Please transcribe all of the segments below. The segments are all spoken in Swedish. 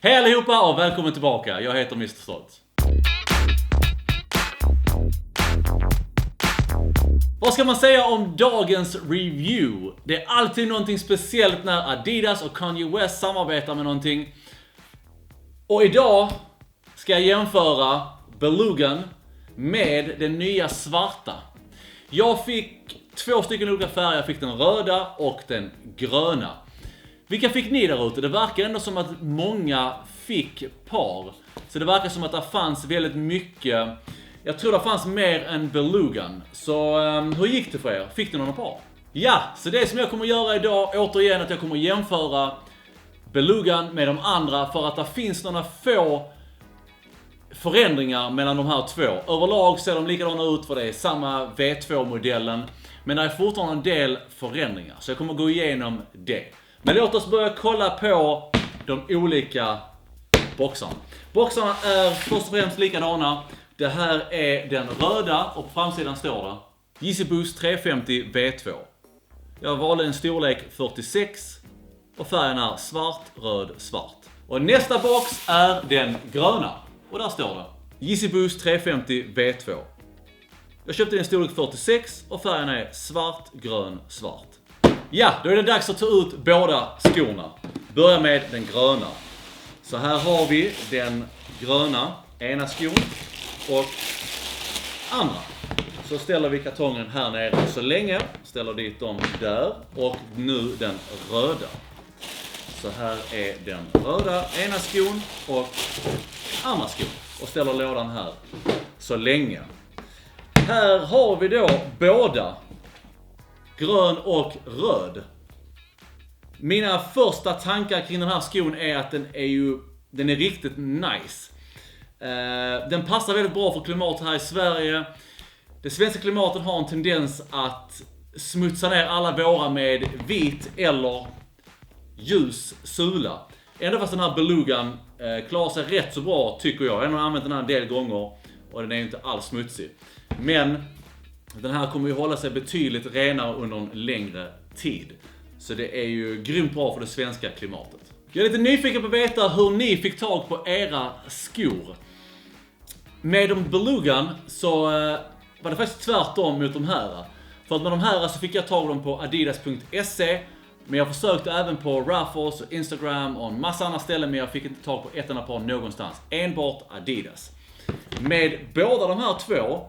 Hej allihopa och välkommen tillbaka. Jag heter Mr. Stolt. Vad ska man säga om dagens review? Det är alltid någonting speciellt när Adidas och Kanye West samarbetar med någonting. Och idag ska jag jämföra Belugan med den nya svarta. Jag fick 2 stycken olika färger. Jag fick den röda och den gröna. Vilka fick ni där ute? Det verkar ändå som att många fick par. Så det verkar som att det fanns väldigt mycket. Jag tror det fanns mer än Belugan. Så hur gick det för er? Fick ni några par? Ja, så det som jag kommer göra idag återigen att jag kommer jämföra Belugan med de andra. För att det finns några få förändringar mellan de här två. Överlag ser de likadana ut för det är samma V2-modellen. Men det är fortfarande en del förändringar. Så jag kommer gå igenom det. Men låt oss börja kolla på de olika boxarna. Boxarna är först och främst likadana. Det här är den röda och på framsidan står det Yeezy Boost 350 V2. Jag valde en storlek 46 och färgen är svart, röd, svart. Och nästa box är den gröna. Och där står det Yeezy Boost 350 V2. Jag köpte den storlek 46 och färgen är svart, grön, svart. Ja, då är det dags att ta ut båda skorna. Börja med den gröna. Så här har vi den gröna ena skon och andra. Så ställer vi kartongen här nere så länge. Ställer dit dem där och nu den röda. Så här är den röda ena skon och andra skon. Och ställer lådan här så länge. Här har vi då båda. Grön och röd. Mina första tankar kring den här skon är att den är riktigt nice. Den passar väldigt bra för klimatet här i Sverige. Det svenska klimatet har en tendens att smutsa ner alla våra med vit eller ljus sula. Ändå fast den här Belugan klarar sig rätt så bra tycker jag. Jag har använt den här en del gånger och den är inte alls smutsig. Men den här kommer ju hålla sig betydligt renare under en längre tid. Så det är ju grymt bra för det svenska klimatet. Jag är lite nyfiken på att veta hur ni fick tag på era skor. Med de Belugan så var det faktiskt tvärtom mot de här. För att med de här så fick jag tag dem på adidas.se. Men jag försökte även på Raffles och Instagram och en massa andra ställen. Men jag fick inte tag på ett enda par någonstans. Enbart Adidas. Med båda de här två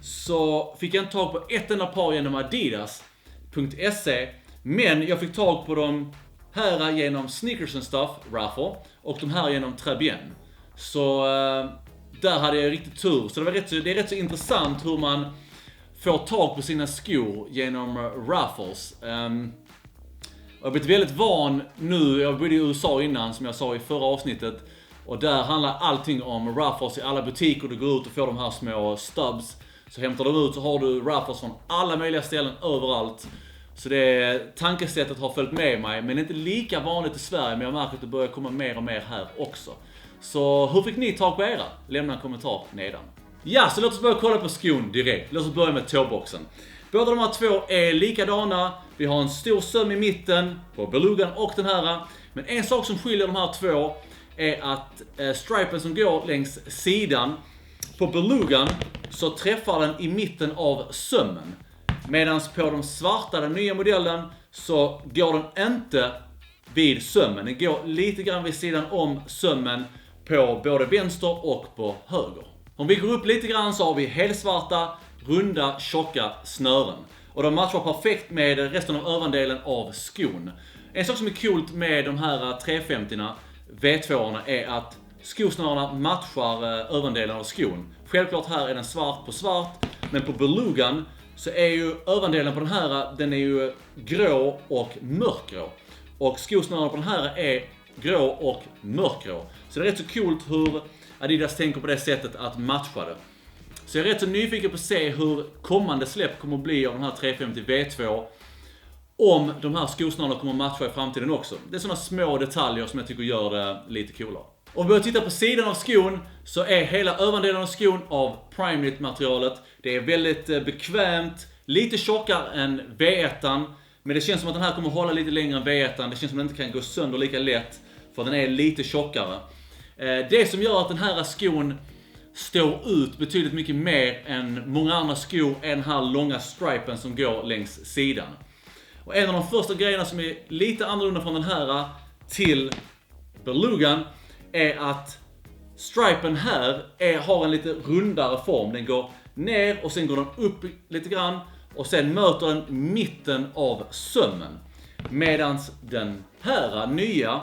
så fick jag inte tag på ett enda par genom adidas.se. Men jag fick tag på dem här genom Sneakers and Stuff, Raffle. Och de här genom Trebien. Så där hade jag riktigt tur. Så det är rätt så intressant hur man får tag på sina skor genom Raffles. Jag har blivit väldigt van nu. Jag bodde i USA innan som jag sa i förra avsnittet. Och där handlar allting om Raffles i alla butiker. Du går ut och får de här små stubs. Så hämtar du ut så har du Raffles från alla möjliga ställen överallt. Så det tankesättet har följt med mig. Men inte lika vanligt i Sverige. Men jag märker att det börjar komma mer och mer här också. Så hur fick ni tag på era? Lämna en kommentar nedan. Ja, så låt oss börja kolla på skon direkt. Låt oss börja med tåboxen. Båda de här två är likadana. Vi har en stor söm i mitten på Belugan och den här. Men en sak som skiljer de här två är att stripen som går längs sidan på Belugan så träffar den i mitten av sömmen. Medan på de svarta, den nya modellen, så går den inte vid sömmen. Den går lite grann vid sidan om sömmen på både vänster och på höger. Om vi går upp lite grann så har vi helsvarta, runda, tjocka snören. Och de matchar perfekt med resten av överdelen av skon. En sak som är coolt med de här 350-orna, V2-orna, är att skosnörarna matchar överdelen av skon. Självklart här är den svart på svart, men på Belugan så är ju överdelen på den här, den är ju grå och mörkgrå. Och skosnörarna på den här är grå och mörkgrå. Så det är rätt så coolt hur Adidas tänker på det sättet att matcha det. Så jag är rätt så nyfiken på att se hur kommande släpp kommer att bli av den här 350 V2. Om de här skosnörarna kommer att matcha i framtiden också. Det är sådana små detaljer som jag tycker gör det lite coolare. Om vi börjar titta på sidan av skon så är hela överdelen av skon av Primeknit materialet. Det är väldigt bekvämt, lite tjockare än V1. Men det känns som att den här kommer att hålla lite längre än V1. Det känns som att den inte kan gå sönder lika lätt. för den är lite tjockare. Det som gör att den här skon står ut betydligt mycket mer än många andra skor är den här långa stripen som går längs sidan. Och en av de första grejerna som är lite annorlunda från den här till Belugan är att stripen här har en lite rundare form. Den går ner och sen går den upp lite grann och sen möter den mitten av sömmen. Medans den här nya,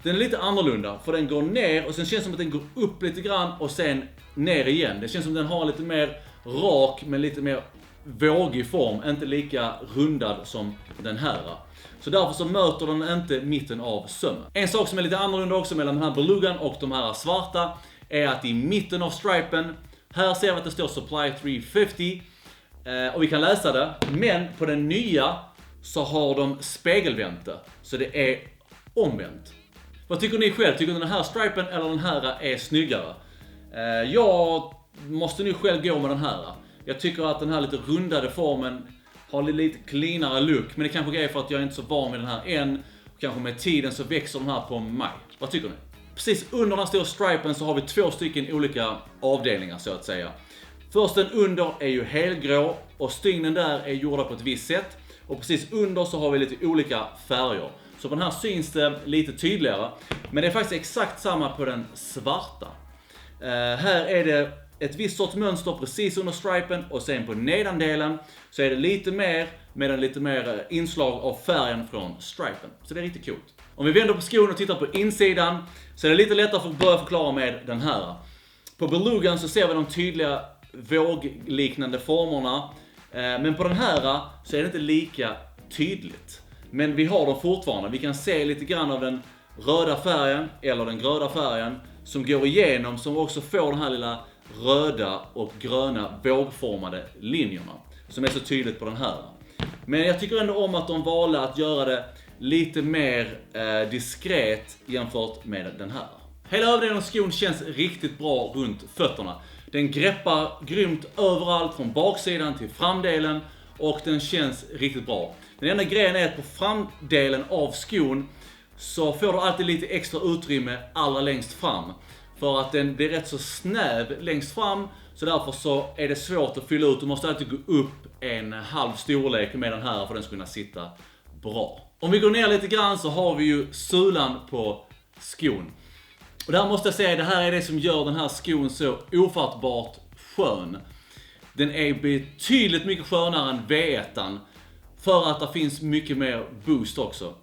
den är lite annorlunda för den går ner och sen känns det som att den går upp lite grann och sen ner igen. Det känns som att den har lite mer rak men lite mer vågig form, inte lika rundad som den här. Så därför så möter den inte mitten av sömmen. En sak som är lite annorlunda också mellan den här Belugan och de här svarta är att i mitten av stripen, här ser vi att det står Supply 350 och vi kan läsa det, men på den nya så har de spegelvänt det, så det är omvänt. Vad tycker ni själv? Tycker ni den här stripen eller den här är snyggare? Jag måste nu själv gå med den här. Jag tycker att den här lite rundade formen har lite cleanare look, men det kanske är för att jag är inte så van med den här än. Och kanske med tiden så växer den här på mig. Vad tycker ni? Precis under den stora stripen så har vi 2 stycken olika avdelningar så att säga. Först den under är ju helgrå och stygnen där är gjorda på ett visst sätt. Och precis under så har vi lite olika färger. Så på den här syns det lite tydligare. Men det är faktiskt exakt samma på den svarta. Här är det ett visst sorts mönster precis under stripen och sen på nedandelen så är det lite mer med en lite mer inslag av färgen från stripen. Så det är riktigt coolt. Om vi vänder på skon och tittar på insidan så är det lite lättare för att börja förklara med den här. På Belugan så ser vi de tydliga vågliknande formerna. Men på den här så är det inte lika tydligt. Men vi har dem fortfarande. Vi kan se lite grann av den röda färgen eller den gröna färgen som går igenom, som också får den här lilla röda och gröna vågformade linjerna som är så tydligt på den här. Men jag tycker ändå om att de valde att göra det lite mer diskret jämfört med den här. Hela överdelen av skon känns riktigt bra runt fötterna. Den greppar grymt överallt från baksidan till framdelen och den känns riktigt bra. Den enda grejen är att på framdelen av skon så får du alltid lite extra utrymme allra längst fram. För att den blir rätt så snäv längst fram, så därför så är det svårt att fylla ut. Du måste alltid gå upp en halv storlek med den här för att den ska kunna sitta bra. Om vi går ner lite grann så har vi ju sulan på skon. Och där måste jag säga, det här är det som gör den här skon så ofattbart skön. Den är betydligt mycket skönare än V1 för att det finns mycket mer boost också.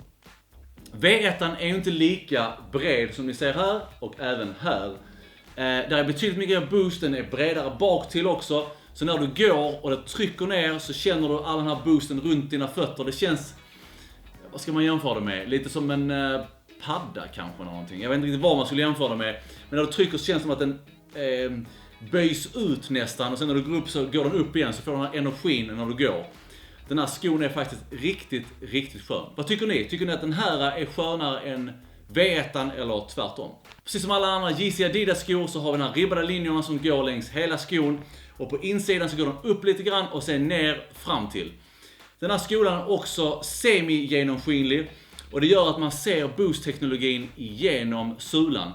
V1 är ju inte lika bred som ni ser här och även här. Där är betydligt mycket boost, den är bredare bak till också. Så när du går och det trycker ner så känner du all den här boosten runt dina fötter. Det känns, vad ska man jämföra det med? Lite som en padda kanske någonting. Jag vet inte riktigt vad man skulle jämföra det med. Men när du trycker så känns det som att den böjs ut nästan. Och sen när du går upp så går den upp igen, så får du den här energin när du går. Den här skon är faktiskt riktigt skön. Vad tycker ni? Tycker ni att den här är skönare än V1 eller tvärtom? Precis som alla andra Yeezy Adidas skor så har vi den här ribbade linjerna som går längs hela skon. Och på insidan så går den upp lite grann och sen ner fram till. Den här skolan är också semi-genomskinlig. Och det gör att man ser boost-teknologin igenom sulan.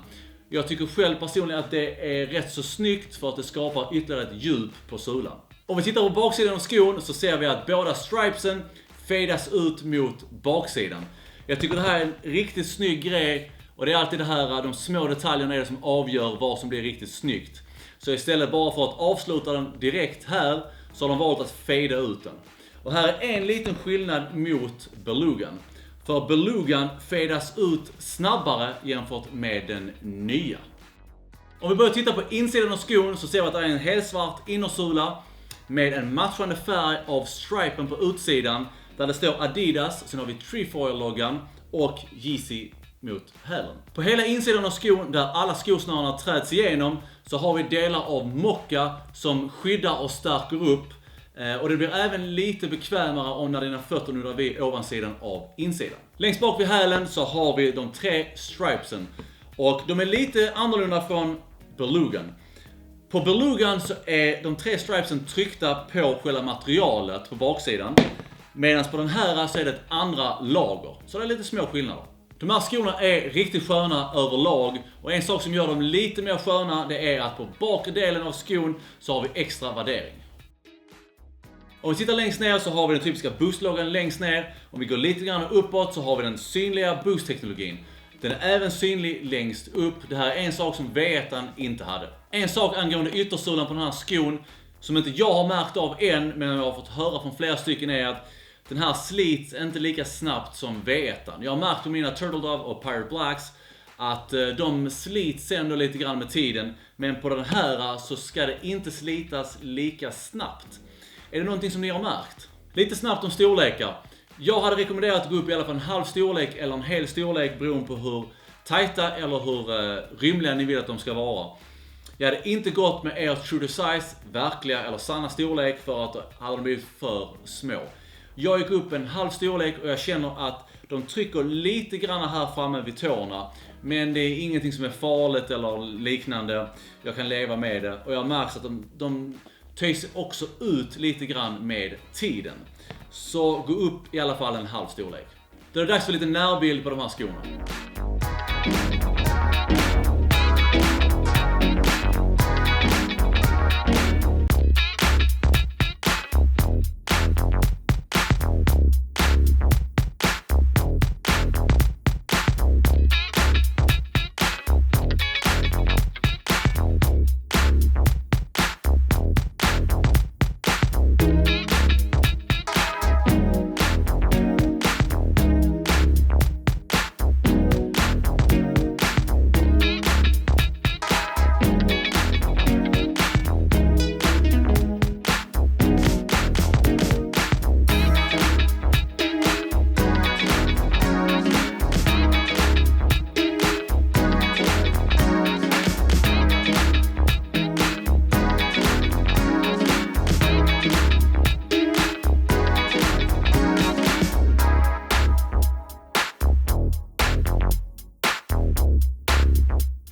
Jag tycker själv personligen att det är rätt så snyggt för att det skapar ytterligare ett djup på sulan. Om vi tittar på baksidan av skon så ser vi att båda stripesen fadas ut mot baksidan. Jag tycker det här är en riktigt snygg grej. Och det är alltid det här, de små detaljerna är det som avgör vad som blir riktigt snyggt. Så istället bara för att avsluta den direkt här så har de valt att fada ut den. Och här är en liten skillnad mot Belugan. För Belugan fadas ut snabbare jämfört med den nya. Om vi börjar titta på insidan av skon så ser vi att det är en helsvart innersula med en matchande färg av stripen på utsidan där det står Adidas, sen har vi Trefoil-loggan och Yeezy mot hälen. På hela insidan av skon där alla skosnörarna träds igenom så har vi delar av mocka som skyddar och stärker upp. Och det blir även lite bekvämare om när dina fötter nuddar vid ovansidan av insidan. Längst bak vid hälen så har vi de 3 stripesen. Och de är lite annorlunda från Belugan. På Belugan så är de 3 stripesen tryckta på själva materialet på baksidan. Medan på den här så är det ett andra lager. Så det är lite små skillnader. De här skorna är riktigt sköna överlag, och en sak som gör dem lite mer sköna, det är att på bakre delen av skon så har vi extra värdering. Om vi tittar längst ner så har vi den typiska boost-loggan längst ner. Om vi går lite grann uppåt så har vi den synliga boost-teknologin. Den är även synlig längst upp. Det här är en sak som V1 inte hade. En sak angående yttersulan på den här skon som inte jag har märkt av än, men jag har fått höra från flera stycken, är att den här slits inte lika snabbt som V1. Jag har märkt på mina Turtle Dove och Pirate Blacks att de slits ändå lite grann med tiden, men på den här så ska det inte slitas lika snabbt. Är det någonting som ni har märkt? Lite snabbt om storlekar. Jag hade rekommenderat att gå upp i alla fall en halv storlek eller en hel storlek beroende på hur tajta eller hur rymliga ni vill att de ska vara. Jag hade inte gått med er true to size, verkliga eller sanna storlek, för att hade de blivit för små. Jag gick upp en halv storlek och jag känner att de trycker lite grann här framme vid tårna. Men det är ingenting som är farligt eller liknande. Jag kan leva med det, och jag märker att de töjs också ut lite grann med tiden. Så gå upp i alla fall en halv storlek. Då är det dags för lite närbild på de här skorna.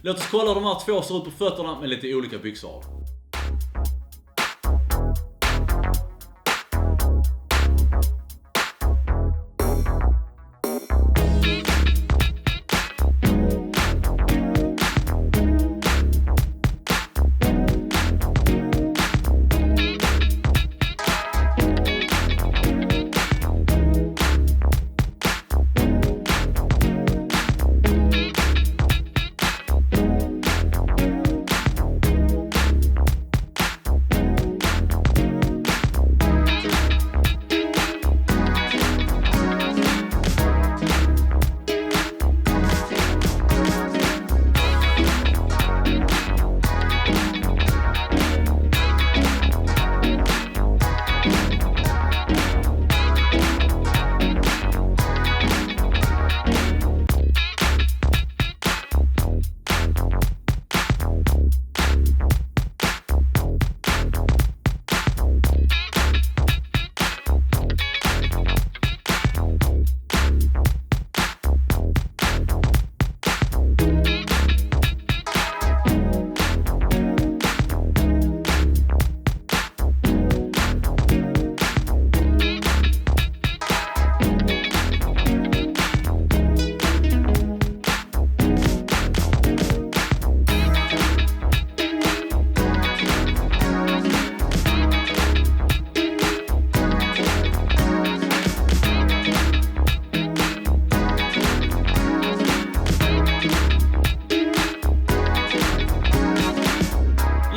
Låt oss kolla hur de här två ser ut på fötterna med lite olika byxor.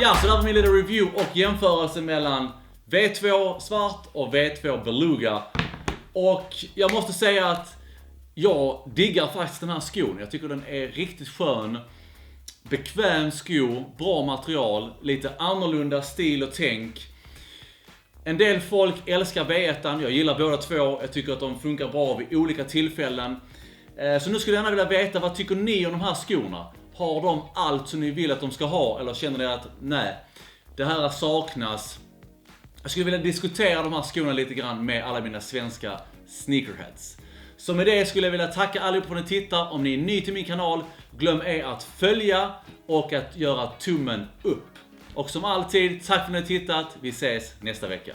Ja, så där var min lilla review och jämförelse mellan V2 svart och V2 beluga. Och jag måste säga att jag diggar faktiskt den här skon. Jag tycker den är riktigt skön. Bekväm sko, bra material, lite annorlunda stil och tänk. En del folk älskar V1, jag gillar båda två. Jag tycker att de funkar bra vid olika tillfällen. Så nu skulle jag gärna vilja veta, vad tycker ni om de här skorna? Har de allt som ni vill att de ska ha? Eller känner ni att nej, det här saknas? Jag skulle vilja diskutera de här skorna lite grann med alla mina svenska sneakerheads. Så med det skulle jag vilja tacka allihopa för att ni tittar. Om ni är ny till min kanal, glöm att följa och att göra tummen upp. Och som alltid, tack för att ni har tittat. Vi ses nästa vecka.